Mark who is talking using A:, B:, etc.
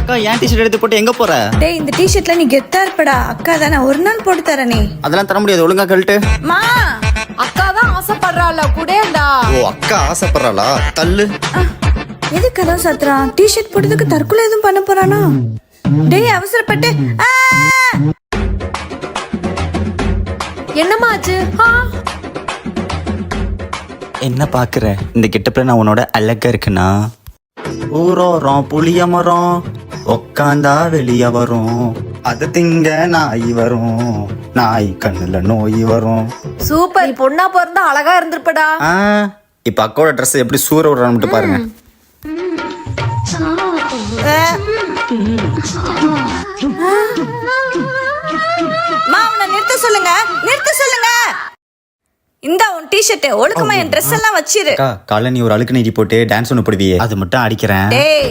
A: அக்கா ஏன் டிஷர்ட் எடுத்து போட்டு எங்க போற?
B: டேய் இந்த டிஷர்ட்ல நீ கெத்தா இருப்படா. அக்கா தானே ஒரு நாள் போட்டு தரனே.
A: அதெல்லாம் தர முடியாது, ஒழுங்கா கழட்டு.
B: மா
C: அக்கா தான் ஆசைப்படுறாள் கூடடா.
A: ஓ அக்கா ஆசைப்படுறாளா? தள்ளு.
B: எது கதவு சாத்துறான்? டிஷர்ட் போட்டதுக்கு தற்கொலை எதுவும் பண்ண போறானா? டேய் அவசரப்பட்டு
C: என்னம்மா ஆச்சு?
A: என்ன பாக்குற? இந்த கெட்டப்ல நான் உன்னோட அழகா இருக்குன்னா ஊரோரம் புளிய மரம் உக்காந்தா வெளிய வரும், அது திங்க நாய் வரும், நாய் கண்ணுல நோய் வரும்.
C: சூப்பர், பொண்ணா பிறந்தா அழகா இருந்திருப்படா.
A: இப்ப அக்காவோட ட்ரெஸ் எப்படி சூற விடுறான்னு மட்டும் பாருங்க.
B: மா அவனை நிறுத்த சொல்லுங்க, நிறுத்த சொல்லுங்க. இந்த உன் டிஷர்ட் ஒழுக்கமா என் ட்ரெஸ் எல்லாம் வச்சிரு.
A: காலை நீ ஒரு அழுக்கு நீட்டி போட்டு டான்ஸ் ஒண்ணு போடுவியே, அது மட்டும் அடிக்கிறேன்.
B: டேய்